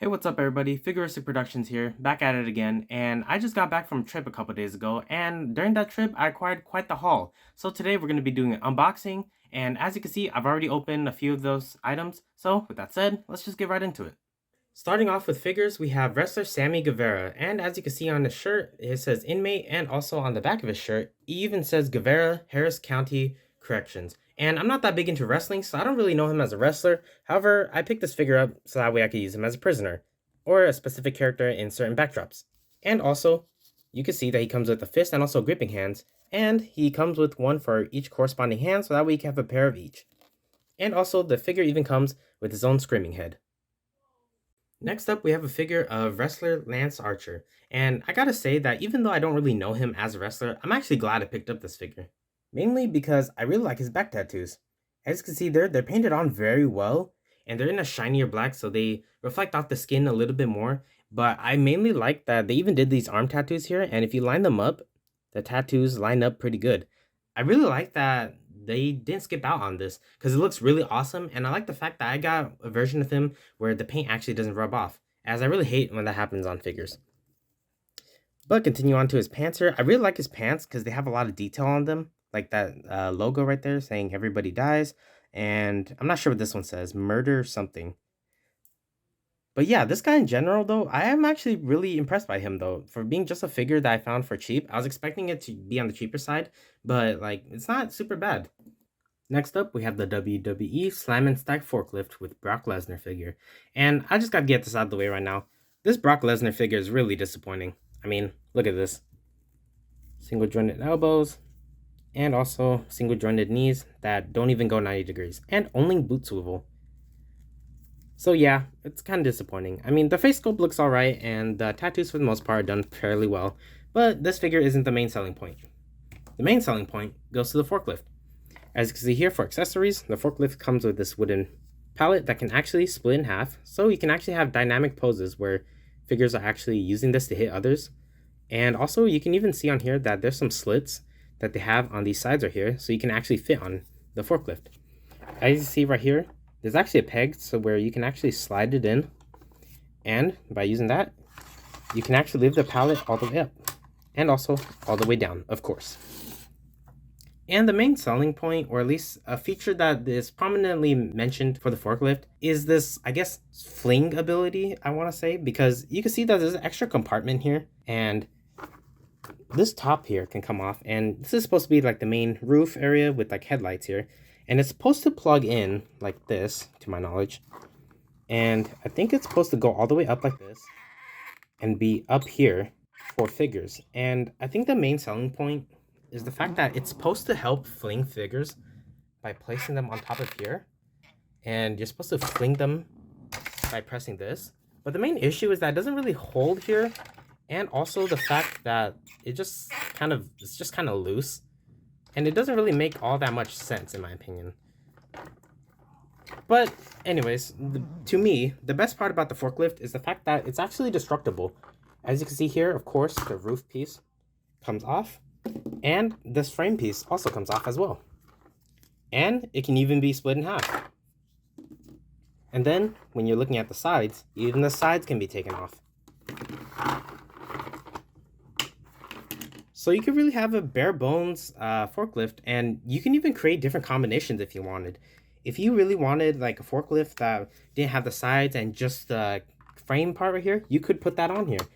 Hey, what's up, everybody? Figuristic Productions here, back at it again, and I just got back from a trip a couple days ago, and during that trip, I acquired quite the haul. So today we're going to be doing an unboxing, and as you can see, I've already opened a few of those items. So with that said, let's just get right into it. Starting off with figures, we have wrestler Sammy Guevara, and as you can see on his shirt, it says inmate, and also on the back of his shirt, it even says Guevara, Harris County Corrections. And I'm not that big into wrestling, so I don't really know him as a wrestler. However, I picked this figure up so that way I could use him as a prisoner, or a specific character in certain backdrops. And also, you can see that he comes with a fist and also gripping hands, and he comes with one for each corresponding hand, so that way you can have a pair of each. And also, the figure even comes with his own screaming head. Next up, we have a figure of wrestler Lance Archer. And I gotta say that even though I don't really know him as a wrestler, I'm actually glad I picked up this figure. Mainly because I really like his back tattoos. As you can see there, they're painted on very well, and they're in a shinier black, so they reflect off the skin a little bit more. But I mainly like that they even did these arm tattoos here, and if you line them up, the tattoos line up pretty good. I really like that they didn't skip out on this because it looks really awesome, and I like the fact that I got a version of him where the paint actually doesn't rub off, as I really hate when that happens on figures. But continue on to his pants here. I really like his pants because they have a lot of detail on them, like that logo right there saying everybody dies, and I'm not sure what this one says, murder something. But yeah, this guy in general, though, I am actually really impressed by him, though. For being just a figure that I found for cheap, I was expecting it to be on the cheaper side, but like it's not super bad. Next up, we have the WWE Slam and Stack Forklift with Brock Lesnar figure. And I just gotta get this out of the way right now. This Brock Lesnar figure is really disappointing. I mean, look at this. Single jointed elbows, and also single jointed knees that don't even go 90 degrees, and only boot swivel. So yeah, it's kind of disappointing. I mean, the face sculpt looks alright, and the tattoos for the most part are done fairly well, but this figure isn't the main selling point. The main selling point goes to the forklift. As you can see here, for accessories, the forklift comes with this wooden pallet that can actually split in half, so you can actually have dynamic poses where figures are actually using this to hit others. And also, you can even see on here that there's some slits that they have on these sides right here, so you can actually fit on the forklift. As you see right here, there's actually a peg so where you can actually slide it in, and by using that, you can actually lift the pallet all the way up, and also all the way down, of course. And the main selling point, or at least a feature that is prominently mentioned for the forklift, is this, I guess, fling ability, I want to say, because you can see that there's an extra compartment here, and this top here can come off, and this is supposed to be like the main roof area with like headlights here, and it's supposed to plug in like this, to my knowledge, and I think it's supposed to go all the way up like this, and be up here for figures. And I think the main selling point is the fact that it's supposed to help fling figures by placing them on top of here, and you're supposed to fling them by pressing this. But the main issue is that it doesn't really hold here, and also the fact that it's just kind of loose, and it doesn't really make all that much sense in my opinion. But anyways, to me, the best part about the forklift is the fact that it's actually destructible. As you can see here, of course, the roof piece comes off, and this frame piece also comes off as well. And it can even be split in half. And then, when you're looking at the sides, even the sides can be taken off. So you could really have a bare bones forklift, and you can even create different combinations if you wanted. If you really wanted like a forklift that didn't have the sides and just the frame part right here, you could put that on here.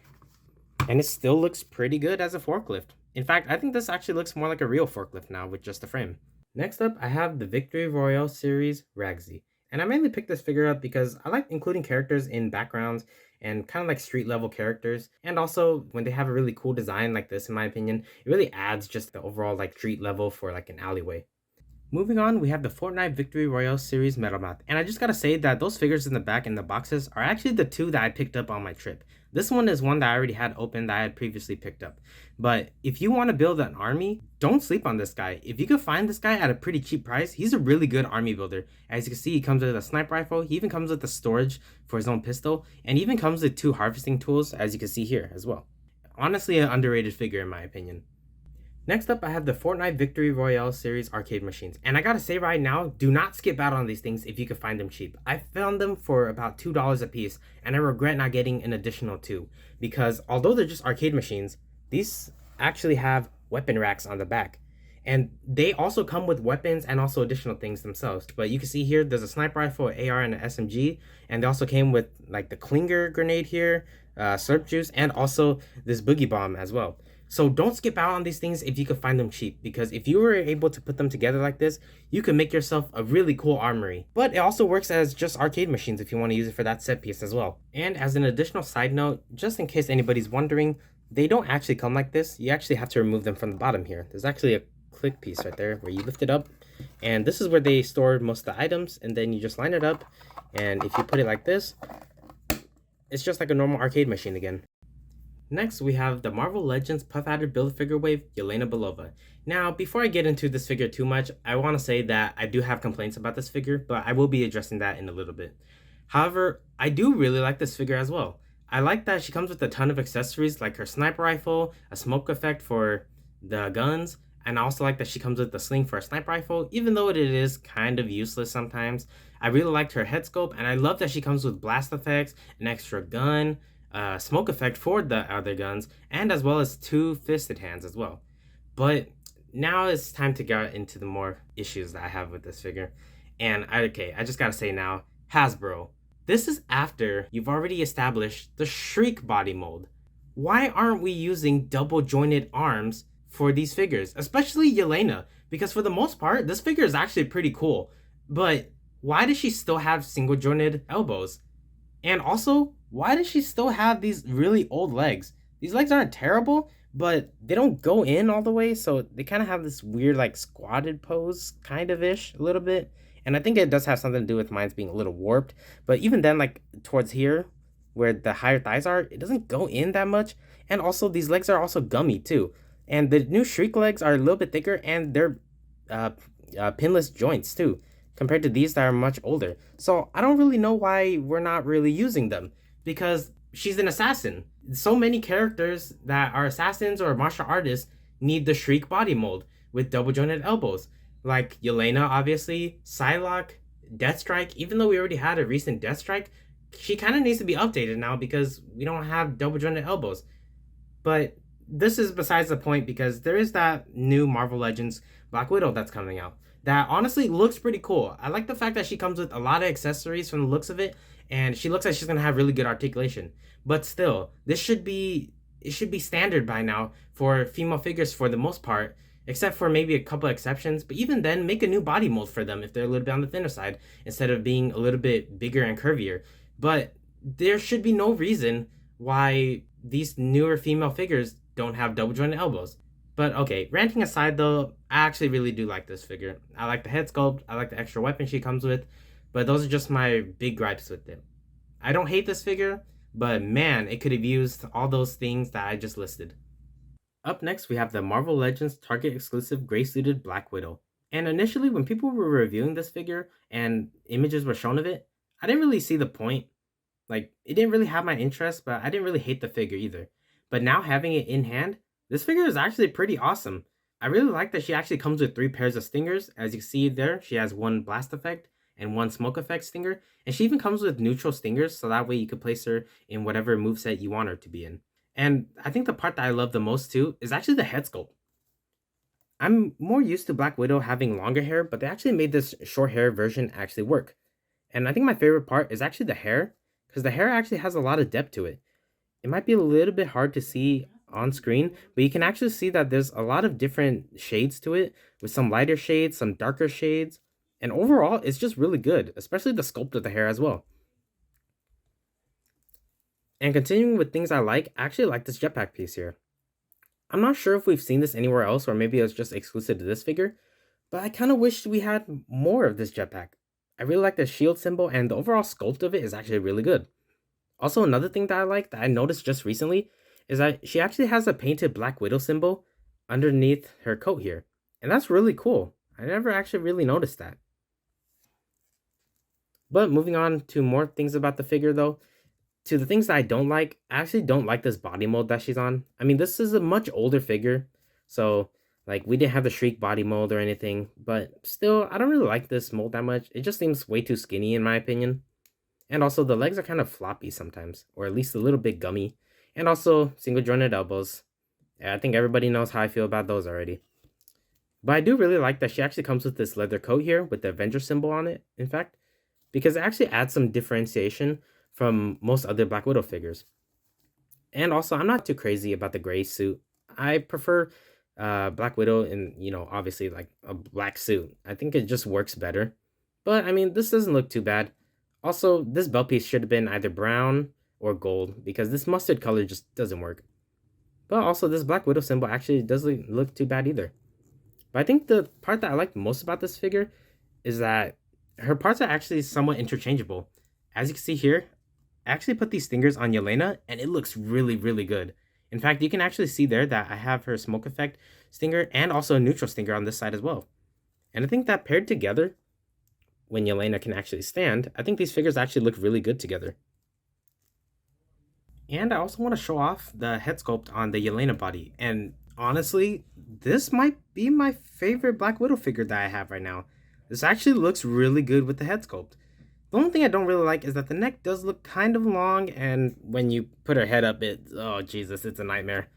And it still looks pretty good as a forklift. In fact, I think this actually looks more like a real forklift now with just the frame. Next up, I have the Victory Royale series Ragsy. And I mainly picked this figure up because I like including characters in backgrounds and kind of like street level characters. And also when they have a really cool design like this, in my opinion, it really adds just the overall like street level for like an alleyway. Moving on, we have the Fortnite Victory Royale Series Metal Math, and I just gotta say that those figures in the back in the boxes are actually the two that I picked up on my trip. This one is one that I already had open that I had previously picked up. But if you want to build an army, don't sleep on this guy. If you could find this guy at a pretty cheap price, he's a really good army builder. As you can see, he comes with a sniper rifle, he even comes with the storage for his own pistol, and even comes with 2 harvesting tools, as you can see here as well. Honestly, an underrated figure in my opinion. Next up, I have the Fortnite Victory Royale series arcade machines. And I gotta say right now, do not skip out on these things if you can find them cheap. I found them for about $2 a piece, and I regret not getting an additional two. Because although they're just arcade machines, these actually have weapon racks on the back. And they also come with weapons and also additional things themselves. But you can see here, there's a sniper rifle, AR, and an SMG. And they also came with like the Klinger grenade here, slurp juice, and also this boogie bomb as well. So don't skip out on these things if you can find them cheap, because if you were able to put them together like this, you can make yourself a really cool armory. But it also works as just arcade machines if you want to use it for that set piece as well. And as an additional side note, just in case anybody's wondering, they don't actually come like this. You actually have to remove them from the bottom here. There's actually a click piece right there where you lift it up, and this is where they store most of the items, and then you just line it up, and if you put it like this, it's just like a normal arcade machine again. Next, we have the Marvel Legends Puff Adder Build-A-Figure Wave, Yelena Belova. Now, before I get into this figure too much, I want to say that I do have complaints about this figure, but I will be addressing that in a little bit. However, I do really like this figure as well. I like that she comes with a ton of accessories like her sniper rifle, a smoke effect for the guns, and I also like that she comes with the sling for a sniper rifle, even though it is kind of useless sometimes. I really liked her head sculpt, and I love that she comes with blast effects, an extra gun, smoke effect for the other guns, and as well as two fisted hands as well. But now it's time to get into the more issues that I have with this figure. And I just gotta say now, Hasbro, this is after you've already established the Shriek body mold. Why aren't we using double jointed arms for these figures, especially Yelena? Because for the most part, this figure is actually pretty cool. But why does she still have single jointed elbows? And also, why does she still have these really old legs? These legs aren't terrible, but they don't go in all the way, so they kind of have this weird, like, squatted pose, kind of ish, a little bit. And I think it does have something to do with mine's being a little warped. But even then, like, towards here, where the higher thighs are, it doesn't go in that much. And also, these legs are also gummy, too. And the new Shriek legs are a little bit thicker, and they're pinless joints, too, compared to these that are much older. So I don't really know why we're not really using them, because she's an assassin. So many characters that are assassins or martial artists need the Shriek body mold with double jointed elbows. Like Yelena, obviously, Psylocke, Deathstrike. Even though we already had a recent Deathstrike, she kind of needs to be updated now because we don't have double jointed elbows. But this is besides the point, because there is that new Marvel Legends Black Widow that's coming out that honestly looks pretty cool. I like the fact that she comes with a lot of accessories from the looks of it, and she looks like she's gonna have really good articulation. But still, it should be standard by now for female figures for the most part, except for maybe a couple exceptions. But even then, make a new body mold for them if they're a little bit on the thinner side instead of being a little bit bigger and curvier. But there should be no reason why these newer female figures don't have double jointed elbows. But okay, ranting aside though, I actually really do like this figure. I like the head sculpt, I like the extra weapon she comes with, but those are just my big gripes with it. I don't hate this figure, but man, it could have used all those things that I just listed. Up next, we have the Marvel Legends Target exclusive gray suited Black Widow. And initially, when people were reviewing this figure and images were shown of it, I didn't really see the point. Like, it didn't really have my interest, but I didn't really hate the figure either. But now having it in hand, this figure is actually pretty awesome. I really like that she actually comes with 3 pairs of stingers. As you see there, she has 1 blast effect and 1 smoke effect stinger. And she even comes with neutral stingers, so that way you could place her in whatever moveset you want her to be in. And I think the part that I love the most too is actually the head sculpt. I'm more used to Black Widow having longer hair, but they actually made this short hair version actually work. And I think my favorite part is actually the hair, because the hair actually has a lot of depth to it. It might be a little bit hard to see on screen, but you can actually see that there's a lot of different shades to it, with some lighter shades, some darker shades, and overall it's just really good, especially the sculpt of the hair as well. And continuing with things I actually like this jetpack piece here. I'm not sure if we've seen this anywhere else, or maybe it's just exclusive to this figure, but I kind of wish we had more of this jetpack. I really like the shield symbol, and the overall sculpt of it is actually really good. Also, another thing that I like that I noticed just recently is that she actually has a painted Black Widow symbol underneath her coat here. And that's really cool. I never actually really noticed that. But moving on to more things about the figure though, to the things that I don't like, I actually don't like this body mold that she's on. I mean, this is a much older figure, so Like, we didn't have the Shriek body mold or anything, but still, I don't really like this mold that much. It just seems way too skinny in my opinion. And also, the legs are kind of floppy sometimes, or at least a little bit gummy. And also, single jointed elbows. Yeah, I think everybody knows how I feel about those already. But I do really like that she actually comes with this leather coat here with the Avenger symbol on it, in fact, because it actually adds some differentiation from most other Black Widow figures. And also, I'm not too crazy about the gray suit. I prefer Black Widow in, obviously like a black suit. I think it just works better. But I mean, this doesn't look too bad. Also, this belt piece should have been either brown or gold because this mustard color just doesn't work. But also, this Black Widow symbol actually doesn't look too bad either. But I think the part that I like most about this figure is that her parts are actually somewhat interchangeable. As you can see here, I actually put these stingers on Yelena, and it looks really, really good. In fact, you can actually see there that I have her smoke effect stinger and also a neutral stinger on this side as well. And I think that paired together, when Yelena can actually stand, I think these figures actually look really good together. And I also want to show off the head sculpt on the Yelena body. And honestly, this might be my favorite Black Widow figure that I have right now. This actually looks really good with the head sculpt. The only thing I don't really like is that the neck does look kind of long, and when you put her head up, oh Jesus, it's a nightmare.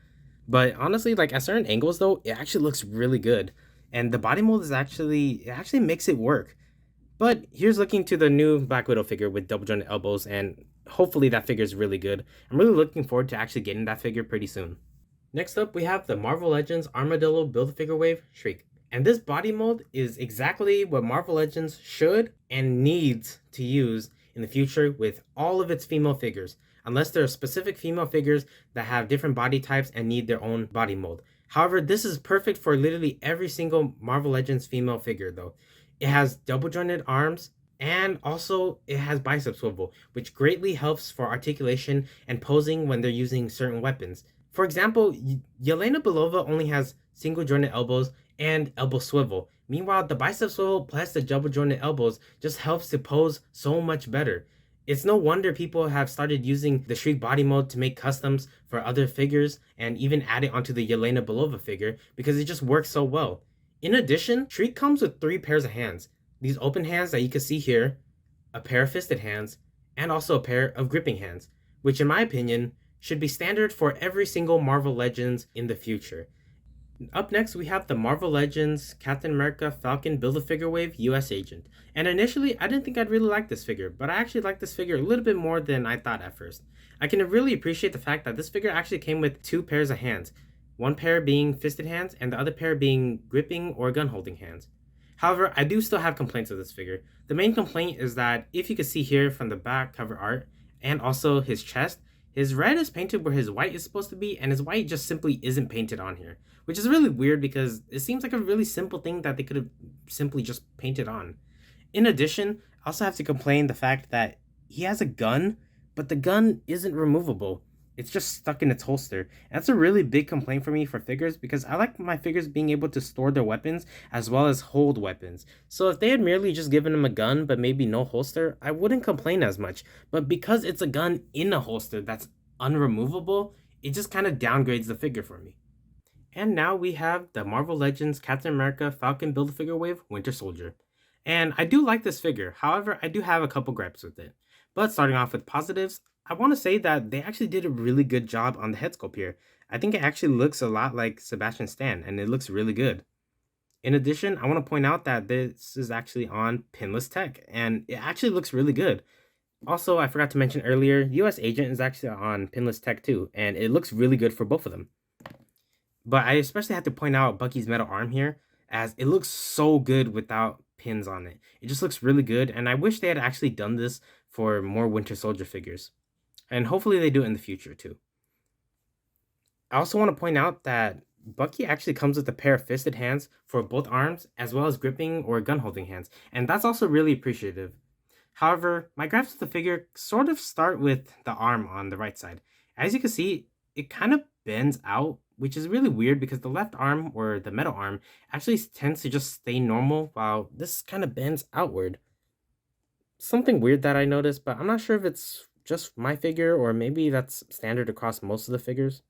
But honestly, like at certain angles though, it actually looks really good. And the body mold it actually makes it work. But here's looking to the new Black Widow figure with double jointed elbows, and hopefully that figure is really good. I'm really looking forward to actually getting that figure pretty soon. Next up, we have the Marvel Legends Armadillo Build-A-Figure Wave Shriek. And this body mold is exactly what Marvel Legends should and needs to use in the future with all of its female figures, unless there are specific female figures that have different body types and need their own body mold. However, this is perfect for literally every single Marvel Legends female figure though. It has double jointed arms, and also it has bicep swivel, which greatly helps for articulation and posing when they're using certain weapons. For example, Yelena Belova only has single jointed elbows and elbow swivel. Meanwhile, the bicep swivel plus the double jointed elbows just helps to pose so much better. It's no wonder people have started using the Shriek body mode to make customs for other figures and even add it onto the Yelena Belova figure because it just works so well. In addition, Shriek comes with 3 pairs of hands. These open hands that you can see here, a pair of fisted hands, and also a pair of gripping hands, which in my opinion should be standard for every single Marvel Legends in the future. Up next, we have the Marvel Legends Captain America Falcon Build-A-Figure Wave US Agent. And initially, I didn't think I'd really like this figure, but I actually like this figure a little bit more than I thought at first. I can really appreciate the fact that this figure actually came with 2 pairs of hands, one pair being fisted hands and the other pair being gripping or gun holding hands. However, I do still have complaints with this figure. The main complaint is that if you can see here from the back cover art and also his chest, his red is painted where his white is supposed to be, and his white just simply isn't painted on here, which is really weird because it seems like a really simple thing that they could have simply just painted on. In addition, I also have to complain the fact that he has a gun, but the gun isn't removable. It's just stuck in its holster. And that's a really big complaint for me for figures because I like my figures being able to store their weapons as well as hold weapons. So if they had merely just given him a gun but maybe no holster, I wouldn't complain as much. But because it's a gun in a holster that's unremovable, it just kind of downgrades the figure for me. And now we have the Marvel Legends Captain America Falcon Build-A-Figure Wave Winter Soldier. And I do like this figure, however, I do have a couple gripes with it. But starting off with positives, I want to say that they actually did a really good job on the head sculpt here. I think it actually looks a lot like Sebastian Stan, and it looks really good. In addition, I want to point out that this is actually on pinless tech, and it actually looks really good. Also, I forgot to mention earlier, US Agent is actually on pinless tech too, and it looks really good for both of them. But I especially have to point out Bucky's metal arm here, as it looks so good without pins on it. It just looks really good, and I wish they had actually done this for more Winter Soldier figures. And hopefully they do it in the future too. I also want to point out that Bucky actually comes with a pair of fisted hands for both arms, as well as gripping or gun holding hands, and that's also really appreciative. However, my gripes with the figure sort of start with the arm on the right side. As you can see, it kind of bends out, which is really weird because the left arm or the metal arm actually tends to just stay normal while this kind of bends outward. Something weird that I noticed, but I'm not sure if it's just my figure or maybe that's standard across most of the figures.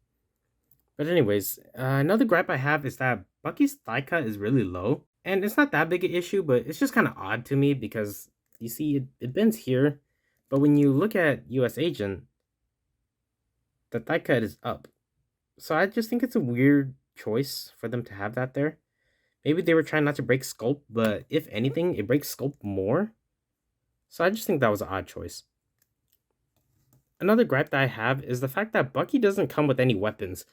But anyways, another gripe I have is that Bucky's thigh cut is really low. And it's not that big an issue, but it's just kind of odd to me because you see it bends here. But when you look at US Agent, the thigh cut is up. So I just think it's a weird choice for them to have that there. Maybe they were trying not to break sculpt, but if anything, it breaks sculpt more. So I just think that was an odd choice. Another gripe that I have is the fact that Bucky doesn't come with any weapons.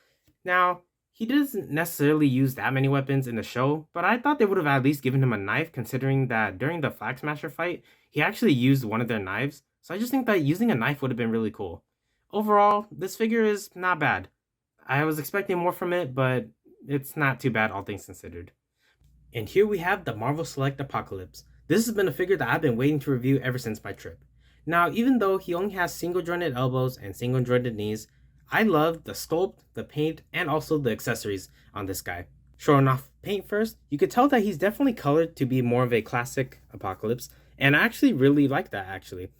Now, he doesn't necessarily use that many weapons in the show, but I thought they would have at least given him a knife considering that during the Flag Smasher fight, he actually used one of their knives. So I just think that using a knife would have been really cool. Overall, this figure is not bad. I was expecting more from it, but it's not too bad all things considered. And here we have the Marvel Select Apocalypse. This has been a figure that I've been waiting to review ever since my trip. Now, even though he only has single jointed elbows and single jointed knees, I love the sculpt, the paint, and also the accessories on this guy. Showing off paint first, you could tell that he's definitely colored to be more of a classic Apocalypse, and I actually really like that actually.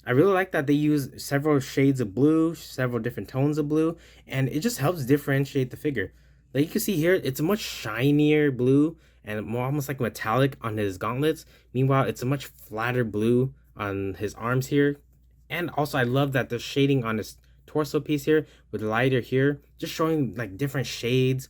I really like that they use several shades of blue, several different tones of blue, and it just helps differentiate the figure. Like you can see here, it's a much shinier blue and more almost like metallic on his gauntlets. Meanwhile, it's a much flatter blue on his arms here. And also, I love that the shading on his torso piece here with lighter here, just showing like different shades.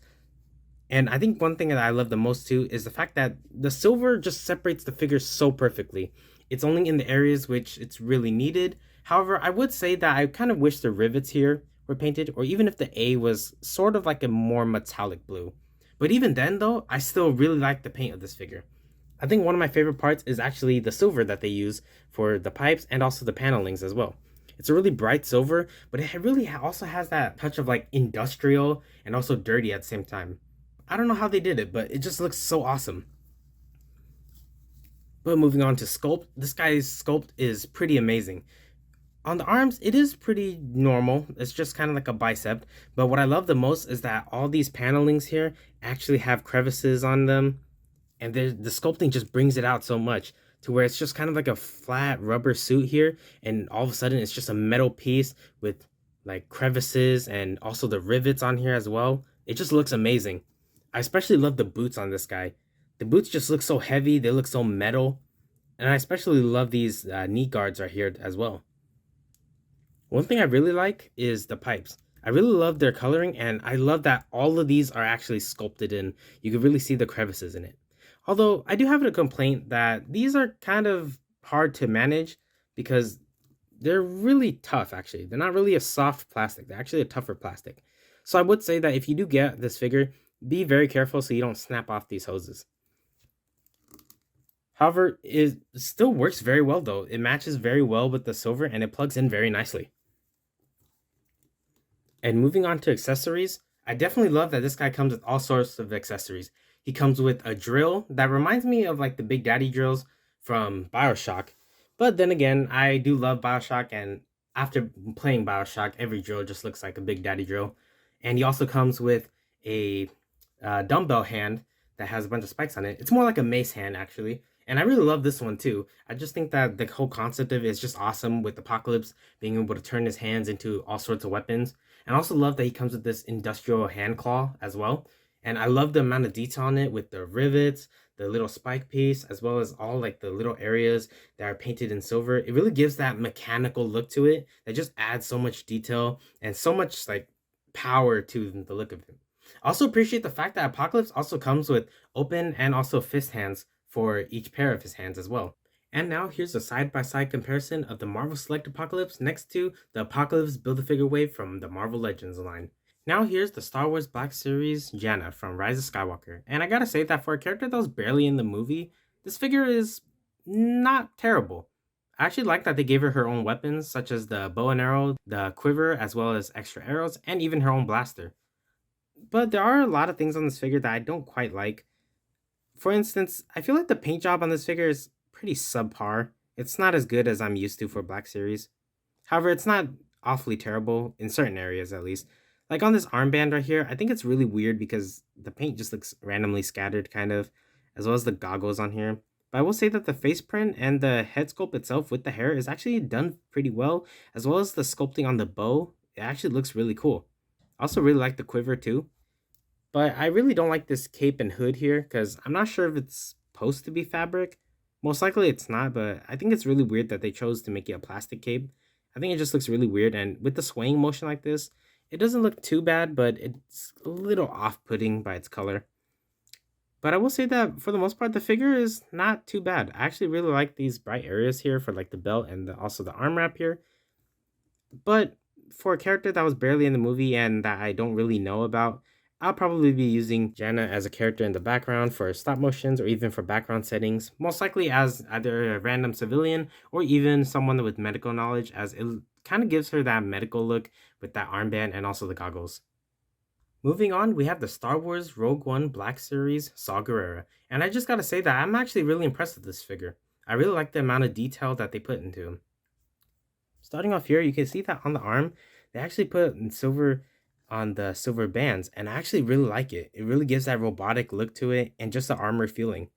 And I think one thing that I love the most too is the fact that the silver just separates the figure so perfectly. It's only in the areas which it's really needed. However, I would say that I kind of wish the rivets here were painted, or even if the A was sort of like a more metallic blue. But even then though, I still really like the paint of this figure. I think one of my favorite parts is actually the silver that they use for the pipes and also the panelings as well. It's a really bright silver, but it really also has that touch of like industrial and also dirty at the same time. I don't know how they did it, but it just looks so awesome. But moving on to sculpt, this guy's sculpt is pretty amazing. On the arms, it is pretty normal. It's just kind of like a bicep. But what I love the most is that all these panelings here actually have crevices on them. And the sculpting just brings it out so much to where it's just kind of like a flat rubber suit here. And all of a sudden, it's just a metal piece with like crevices and also the rivets on here as well. It just looks amazing. I especially love the boots on this guy. The boots just look so heavy. They look so metal. And I especially love these knee guards right here as well. One thing I really like is the pipes. I really love their coloring, and I love that all of these are actually sculpted in. You can really see the crevices in it. Although I do have a complaint that these are kind of hard to manage because they're really tough actually. They're not really a soft plastic. They're actually a tougher plastic. So I would say that if you do get this figure, be very careful so you don't snap off these hoses. However, it still works very well though. It matches very well with the silver and it plugs in very nicely. And moving on to accessories, I definitely love that this guy comes with all sorts of accessories. He comes with a drill that reminds me of like the Big Daddy drills from BioShock. But then again, I do love BioShock, and after playing BioShock, every drill just looks like a Big Daddy drill. And he also comes with a dumbbell hand that has a bunch of spikes on it. It's more like a mace hand, actually. And I really love this one too. I just think that the whole concept of it is just awesome with Apocalypse being able to turn his hands into all sorts of weapons. And I also love that he comes with this industrial hand claw as well. And I love the amount of detail on it with the rivets, the little spike piece, as well as all like the little areas that are painted in silver. It really gives that mechanical look to it that just adds so much detail and so much like power to the look of it. I also appreciate the fact that Apocalypse also comes with open and also fist hands for each pair of his hands as well. And now here's a side-by-side comparison of the Marvel Select Apocalypse next to the Apocalypse Build-A-Figure wave from the Marvel Legends line. Now here's the Star Wars Black Series Janna from Rise of Skywalker. And I gotta say that for a character that was barely in the movie, this figure is not terrible. I actually like that they gave her own weapons, such as the bow and arrow, the quiver, as well as extra arrows, and even her own blaster. But there are a lot of things on this figure that I don't quite like. For instance, I feel like the paint job on this figure is pretty subpar. It's not as good as I'm used to for Black Series. However, it's not awfully terrible, in certain areas at least. Like on this armband right here, I think it's really weird because the paint just looks randomly scattered kind of, as well as the goggles on here. But I will say that the face print and the head sculpt itself with the hair is actually done pretty well, as well as the sculpting on the bow. It actually looks really cool. I also really like the quiver too. But I really don't like this cape and hood here because I'm not sure if it's supposed to be fabric. Most likely it's not, but I think it's really weird that they chose to make it a plastic cape. I think it just looks really weird, and with the swaying motion like this, it doesn't look too bad, but it's a little off-putting by its color. But I will say that for the most part, the figure is not too bad. I actually really like these bright areas here for like the belt and also the arm wrap here. But for a character that was barely in the movie and that I don't really know about, I'll probably be using Janna as a character in the background for stop motions or even for background settings, most likely as either a random civilian or even someone with medical knowledge, as it kind of gives her that medical look with that armband and also the goggles. Moving on, we have the Star Wars Rogue One Black Series Saw Gerrera, and I just gotta say that I'm actually really impressed with this figure. I really like the amount of detail that they put into him. Starting off here, you can see that on the arm, they actually put in silver on the silver bands, and I actually really like it. It really gives that robotic look to it and just the armor feeling.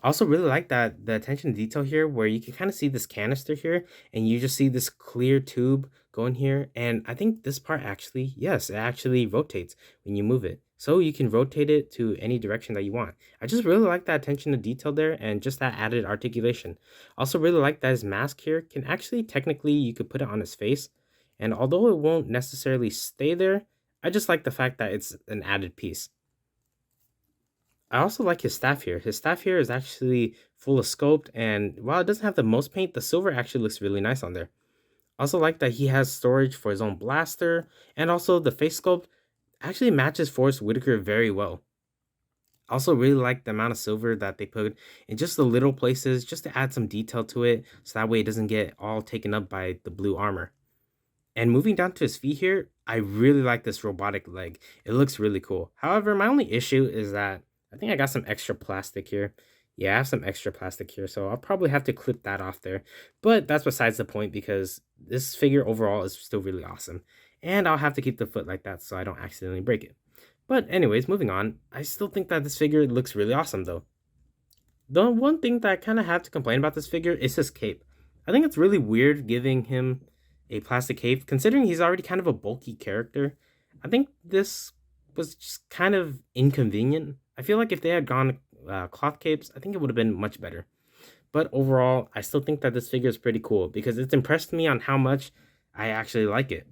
I also really like that the attention to detail here where you can kind of see this canister here and you just see this clear tube going here. And I think this part actually, yes, it actually rotates when you move it. So you can rotate it to any direction that you want. I just really like that attention to detail there and just that added articulation. Also really like that his mask here can actually technically you could put it on his face. And although it won't necessarily stay there, I just like the fact that it's an added piece. I also like his staff here. His staff here is actually full of sculpt, and while it doesn't have the most paint, the silver actually looks really nice on there. Also like that he has storage for his own blaster, and also the face sculpt actually matches Forrest Whitaker very well. Also really like the amount of silver that they put in just the little places just to add some detail to it so that way it doesn't get all taken up by the blue armor. And moving down to his feet here, I really like this robotic leg. It looks really cool. However, my only issue is that I think I got some extra plastic here. Yeah, I have some extra plastic here, so I'll probably have to clip that off there. But that's besides the point because this figure overall is still really awesome. And I'll have to keep the foot like that so I don't accidentally break it. But anyways, moving on, I still think that this figure looks really awesome though. The one thing that I kind of have to complain about this figure is his cape. I think it's really weird giving him a plastic cape, considering he's already kind of a bulky character. I think this was just kind of inconvenient. I feel like if they had gone cloth capes, I think it would have been much better. But overall, I still think that this figure is pretty cool because it's impressed me on how much I actually like it.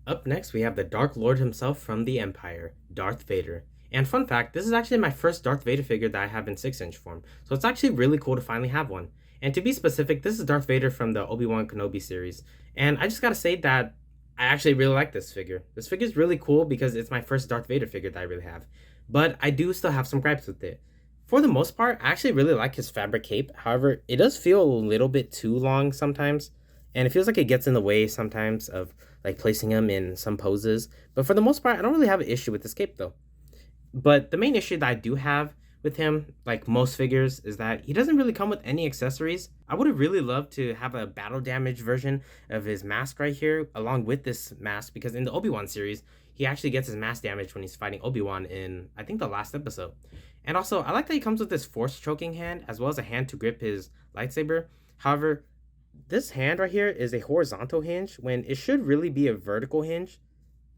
Up next, we have the Dark Lord himself from the Empire, Darth Vader. And fun fact, this is actually my first Darth Vader figure that I have in 6-inch form, so it's actually really cool to finally have one. And to be specific, this is Darth Vader from the Obi-Wan Kenobi series. And I just gotta say that I actually really like this figure. This figure is really cool because it's my first Darth Vader figure that I really have. But I do still have some gripes with it. For the most part, I actually really like his fabric cape. However, it does feel a little bit too long sometimes. And it feels like it gets in the way sometimes of like placing him in some poses. But for the most part, I don't really have an issue with this cape though. But the main issue that I do have with him, like most figures, is that he doesn't really come with any accessories. I would have really loved to have a battle damage version of his mask right here, along with this mask, because in the Obi-Wan series, he actually gets his mask damage when he's fighting Obi-Wan in, I think, the last episode. And also, I like that he comes with this force choking hand, as well as a hand to grip his lightsaber. However, this hand right here is a horizontal hinge when it should really be a vertical hinge.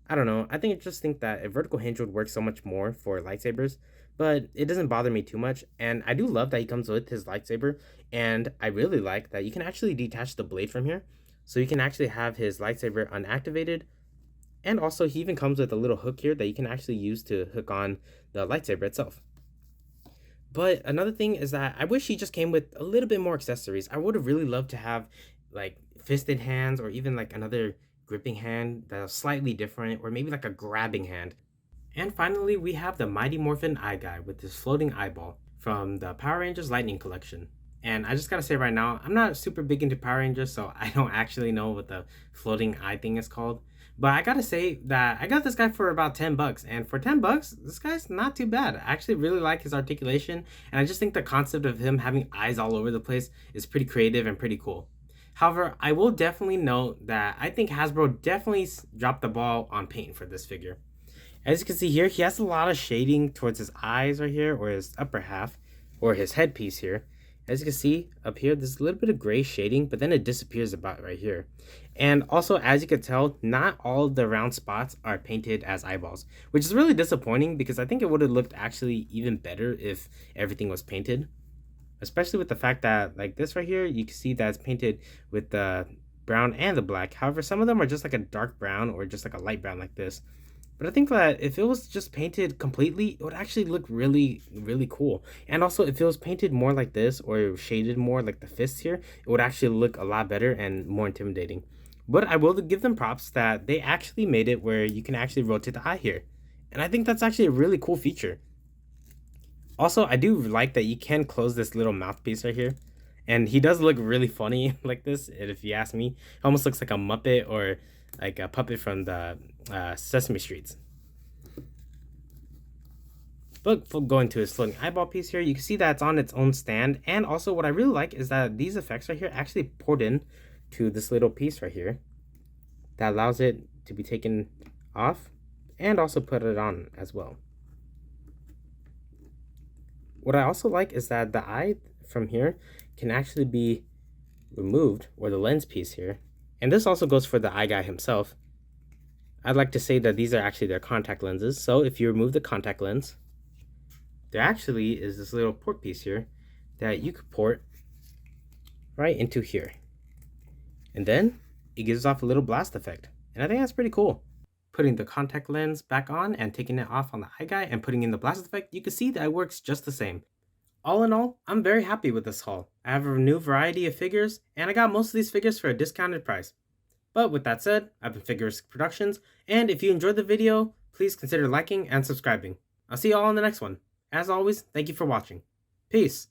I don't know. I just think that a vertical hinge would work so much more for lightsabers, but it doesn't bother me too much. And I do love that he comes with his lightsaber, and I really like that you can actually detach the blade from here, so you can actually have his lightsaber unactivated. And also, he even comes with a little hook here that you can actually use to hook on the lightsaber itself. But another thing is that I wish he just came with a little bit more accessories. I would have really loved to have like fisted hands or even like another gripping hand that's slightly different, or maybe like a grabbing hand. And finally, we have the Mighty Morphin Eye Guy with his floating eyeball from the Power Rangers Lightning Collection. And I just gotta say right now, I'm not super big into Power Rangers, so I don't actually know what the floating eye thing is called. But I gotta say that I got this guy for about $10, and for $10, this guy's not too bad. I actually really like his articulation, and I just think the concept of him having eyes all over the place is pretty creative and pretty cool. However, I will definitely note that I think Hasbro definitely dropped the ball on paint for this figure. As you can see here, he has a lot of shading towards his eyes right here, or his upper half, or his headpiece here. As you can see up here, there's a little bit of gray shading, but then it disappears about right here. And also, as you could tell, not all the round spots are painted as eyeballs, which is really disappointing because I think it would have looked actually even better if everything was painted. Especially with the fact that, like this right here, you can see that it's painted with the brown and the black. However, some of them are just like a dark brown or just like a light brown like this. But I think that if it was just painted completely, it would actually look really, really cool. And also, if it was painted more like this or shaded more like the fists here, it would actually look a lot better and more intimidating. But I will give them props that they actually made it where you can actually rotate the eye here. And I think that's actually a really cool feature. Also, I do like that you can close this little mouthpiece right here. And he does look really funny like this, if you ask me. He almost looks like a Muppet or like a puppet from the Sesame Streets. But going to his floating eyeball piece here, you can see that it's on its own stand. And also what I really like is that these effects right here actually poured in to this little piece right here that allows it to be taken off and also put it on as well. What I also like is that the eye from here can actually be removed, or the lens piece here. And this also goes for the eye guy himself. I'd like to say that these are actually their contact lenses. So if you remove the contact lens, there actually is this little port piece here that you could port right into here. And then it gives off a little blast effect. And I think that's pretty cool. Putting the contact lens back on and taking it off on the eye guy and putting in the blast effect, you can see that it works just the same. All in all, I'm very happy with this haul. I have a new variety of figures, and I got most of these figures for a discounted price. But with that said, I've been Figuristic Productions, and if you enjoyed the video, please consider liking and subscribing. I'll see you all in the next one. As always, thank you for watching. Peace.